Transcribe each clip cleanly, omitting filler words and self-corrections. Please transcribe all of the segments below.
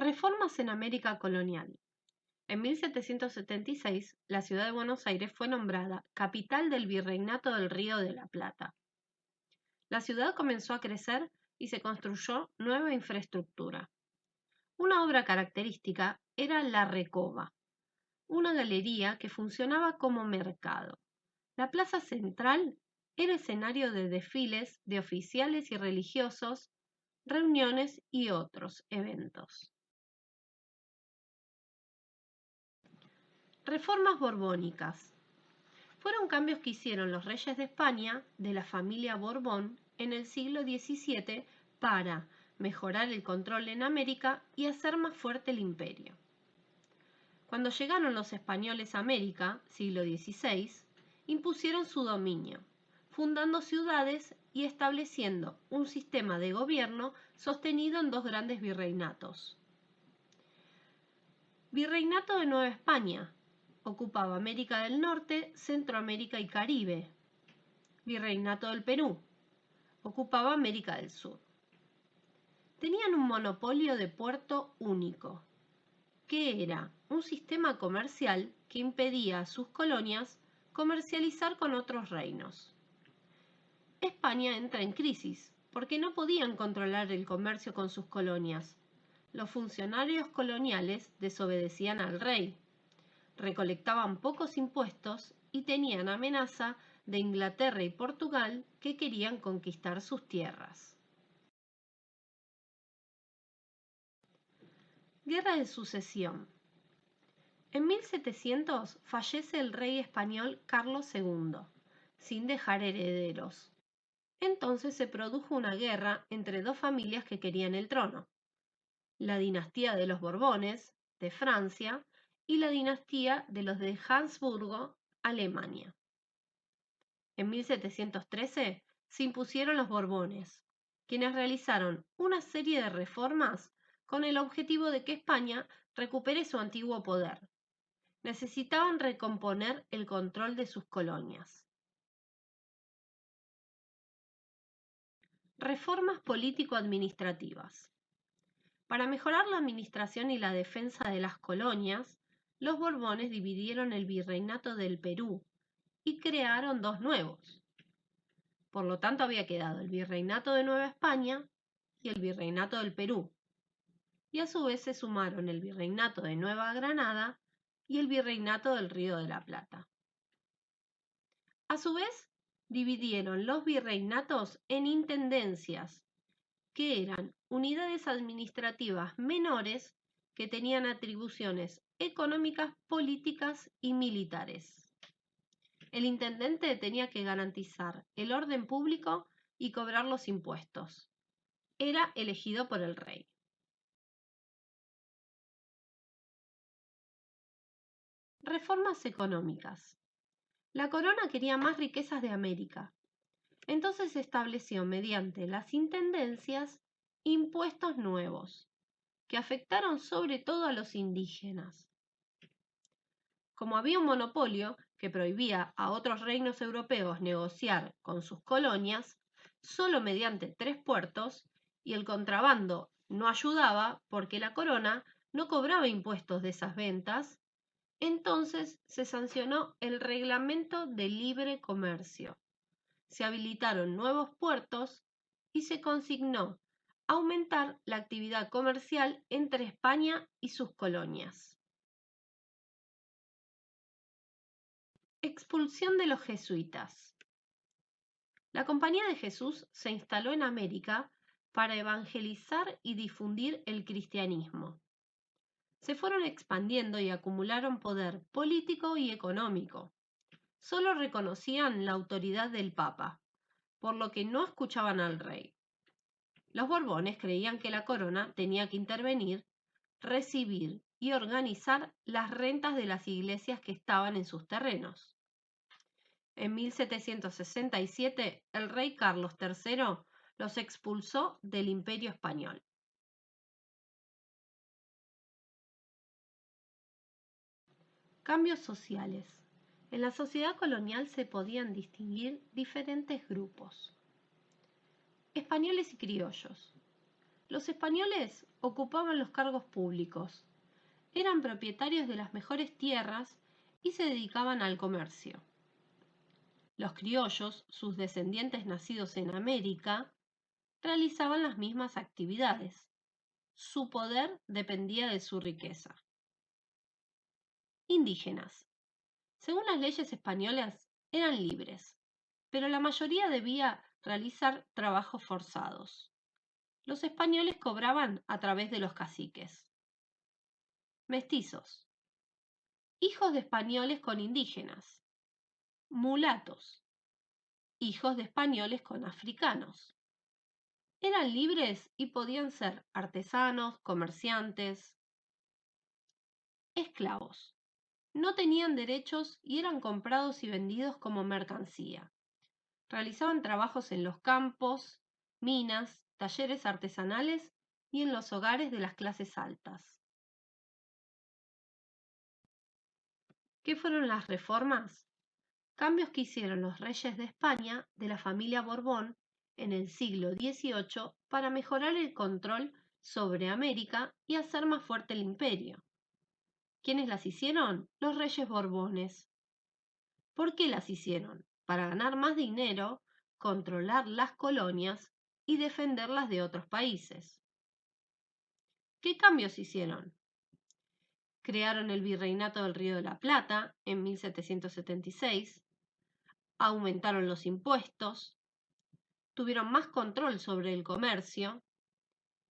Reformas en América colonial. En 1776, la ciudad de Buenos Aires fue nombrada capital del Virreinato del Río de la Plata. La ciudad comenzó a crecer y se construyó nueva infraestructura. Una obra característica era la Recoba, una galería que funcionaba como mercado. La plaza central era escenario de desfiles de oficiales y religiosos, reuniones y otros eventos. Reformas borbónicas. Fueron cambios que hicieron los reyes de España de la familia Borbón en el siglo XVII para mejorar el control en América y hacer más fuerte el imperio. Cuando llegaron los españoles a América, siglo XVI, impusieron su dominio, fundando ciudades y estableciendo un sistema de gobierno sostenido en dos grandes virreinatos. Virreinato de Nueva España. Ocupaba América del Norte, Centroamérica y Caribe. Virreinato del Perú. Ocupaba América del Sur. Tenían un monopolio de puerto único, que era un sistema comercial que impedía a sus colonias comercializar con otros reinos. España entra en crisis porque no podían controlar el comercio con sus colonias. Los funcionarios coloniales desobedecían al rey, recolectaban pocos impuestos y tenían amenaza de Inglaterra y Portugal que querían conquistar sus tierras. Guerra de Sucesión. En 1700 fallece el rey español Carlos II, sin dejar herederos. Entonces se produjo una guerra entre dos familias que querían el trono: la dinastía de los Borbones, de Francia, y la dinastía de los de Habsburgo, Alemania. En 1713 se impusieron los Borbones, quienes realizaron una serie de reformas con el objetivo de que España recupere su antiguo poder. Necesitaban recomponer el control de sus colonias. Reformas político-administrativas. Para mejorar la administración y la defensa de las colonias, los Borbones dividieron el Virreinato del Perú y crearon dos nuevos. Por lo tanto, había quedado el Virreinato de Nueva España y el Virreinato del Perú. Y a su vez se sumaron el Virreinato de Nueva Granada y el Virreinato del Río de la Plata. A su vez, dividieron los virreinatos en intendencias, que eran unidades administrativas menores que tenían atribuciones económicas, políticas y militares. El intendente tenía que garantizar el orden público y cobrar los impuestos. Era elegido por el rey. Reformas económicas. La corona quería más riquezas de América. Entonces se estableció mediante las intendencias impuestos nuevos, que afectaron sobre todo a los indígenas. Como había un monopolio que prohibía a otros reinos europeos negociar con sus colonias, solo mediante 3 puertos, y el contrabando no ayudaba porque la corona no cobraba impuestos de esas ventas, entonces se sancionó el Reglamento de Libre Comercio. Se habilitaron nuevos puertos y se consignó aumentar la actividad comercial entre España y sus colonias. Expulsión de los jesuitas. La Compañía de Jesús se instaló en América para evangelizar y difundir el cristianismo. Se fueron expandiendo y acumularon poder político y económico. Solo reconocían la autoridad del Papa, por lo que no escuchaban al rey. Los Borbones creían que la corona tenía que intervenir, recibir y organizar las rentas de las iglesias que estaban en sus terrenos. En 1767, el rey Carlos III los expulsó del Imperio Español. Cambios sociales. En la sociedad colonial se podían distinguir diferentes grupos: españoles y criollos. Los españoles ocupaban los cargos públicos, eran propietarios de las mejores tierras y se dedicaban al comercio. Los criollos, sus descendientes nacidos en América, realizaban las mismas actividades. Su poder dependía de su riqueza. Indígenas. Según las leyes españolas, eran libres, pero la mayoría debía realizar trabajos forzados. Los españoles cobraban a través de los caciques. Mestizos. Hijos de españoles con indígenas. Mulatos. Hijos de españoles con africanos. Eran libres y podían ser artesanos, comerciantes. Esclavos. No tenían derechos y eran comprados y vendidos como mercancía. Realizaban trabajos en los campos, minas, talleres artesanales y en los hogares de las clases altas. ¿Qué fueron las reformas? Cambios que hicieron los reyes de España de la familia Borbón en el siglo XVIII para mejorar el control sobre América y hacer más fuerte el imperio. ¿Quiénes las hicieron? Los reyes Borbones. ¿Por qué las hicieron? Para ganar más dinero, controlar las colonias y defenderlas de otros países. ¿Qué cambios hicieron? Crearon el Virreinato del Río de la Plata en 1776, aumentaron los impuestos, tuvieron más control sobre el comercio,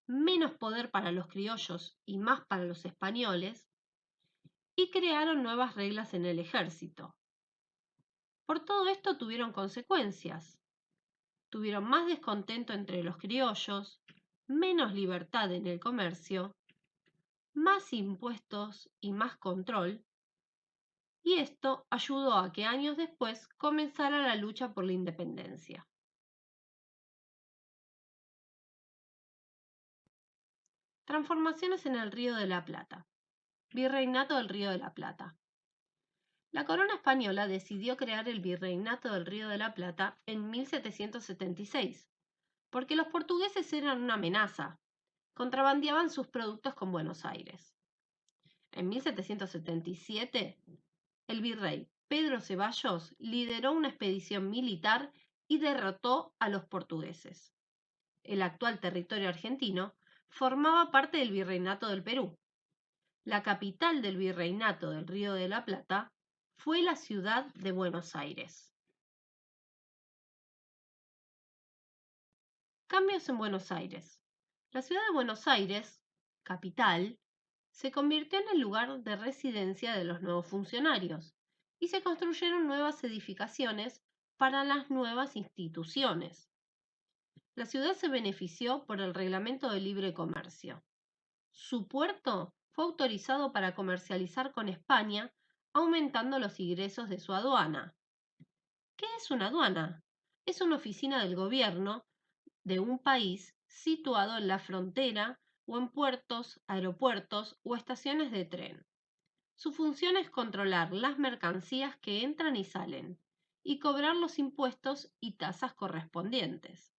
menos poder para los criollos y más para los españoles, y crearon nuevas reglas en el ejército. Por todo esto tuvieron consecuencias. Tuvieron más descontento entre los criollos, menos libertad en el comercio, más impuestos y más control, y esto ayudó a que años después comenzara la lucha por la independencia. Transformaciones en el Río de la Plata. Virreinato del Río de la Plata. La corona española decidió crear el Virreinato del Río de la Plata en 1776, porque los portugueses eran una amenaza, contrabandeaban sus productos con Buenos Aires. En 1777, el virrey Pedro Ceballos lideró una expedición militar y derrotó a los portugueses. El actual territorio argentino formaba parte del Virreinato del Perú. La capital del Virreinato del Río de la Plata fue la ciudad de Buenos Aires. Cambios en Buenos Aires. La ciudad de Buenos Aires, capital, se convirtió en el lugar de residencia de los nuevos funcionarios y se construyeron nuevas edificaciones para las nuevas instituciones. La ciudad se benefició por el Reglamento de Libre Comercio. Su puerto fue autorizado para comercializar con España, aumentando los ingresos de su aduana. ¿Qué es una aduana? Es una oficina del gobierno de un país situado en la frontera o en puertos, aeropuertos o estaciones de tren. Su función es controlar las mercancías que entran y salen y cobrar los impuestos y tasas correspondientes.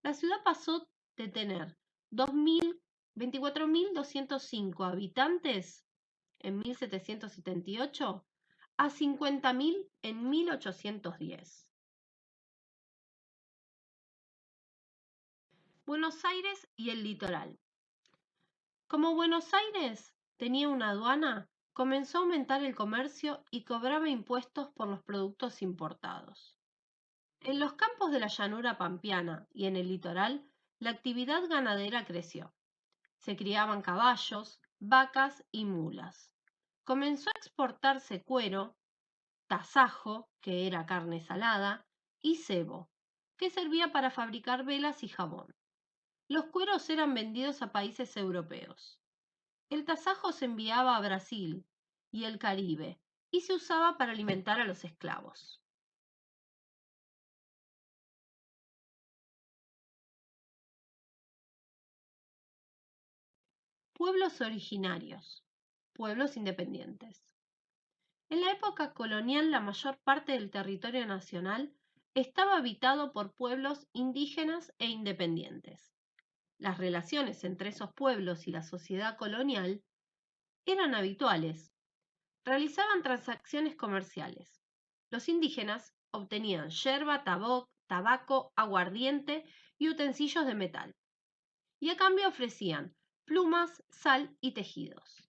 La ciudad pasó de tener 24.205 habitantes en 1778 a 50.000 en 1810. Buenos Aires y el litoral. Como Buenos Aires tenía una aduana, comenzó a aumentar el comercio y cobraba impuestos por los productos importados. En los campos de la llanura pampeana y en el litoral, la actividad ganadera creció. Se criaban caballos, vacas y mulas. Comenzó a exportarse cuero, tasajo, que era carne salada, y cebo, que servía para fabricar velas y jabón. Los cueros eran vendidos a países europeos. El tasajo se enviaba a Brasil y el Caribe y se usaba para alimentar a los esclavos. Pueblos originarios, pueblos independientes. En la época colonial, la mayor parte del territorio nacional estaba habitado por pueblos indígenas e independientes. las relaciones entre esos pueblos y la sociedad colonial eran habituales. Realizaban transacciones comerciales. Los indígenas obtenían yerba, tabaco, aguardiente y utensilios de metal, y a cambio ofrecían plumas, sal y tejidos.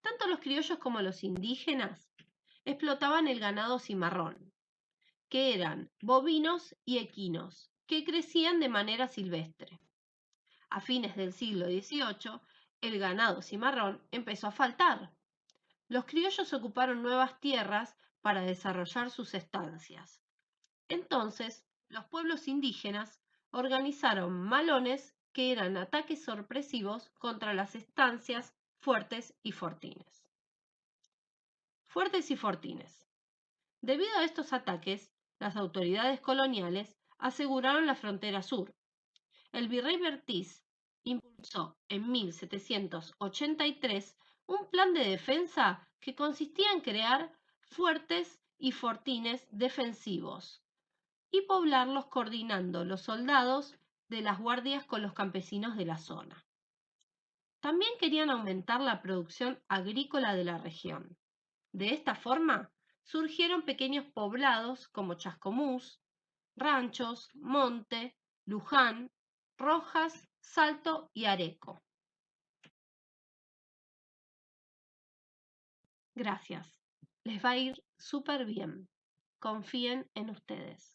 Tanto los criollos como los indígenas explotaban el ganado cimarrón, que eran bovinos y equinos, que crecían de manera silvestre. A fines del siglo XVIII, el ganado cimarrón empezó a faltar. Los criollos ocuparon nuevas tierras para desarrollar sus estancias. Entonces, los pueblos indígenas organizaron malones que eran ataques sorpresivos contra las estancias fuertes y fortines. Fuertes y fortines. Debido a estos ataques, las autoridades coloniales aseguraron la frontera sur. El virrey Bertiz impulsó en 1783 un plan de defensa que consistía en crear fuertes y fortines defensivos y poblarlos coordinando los soldados de las guardias con los campesinos de la zona. También querían aumentar la producción agrícola de la región. De esta forma, surgieron pequeños poblados como Chascomús, Ranchos, Monte, Luján, Rojas, Salto y Areco. Gracias. Les va a ir súper bien. Confíen en ustedes.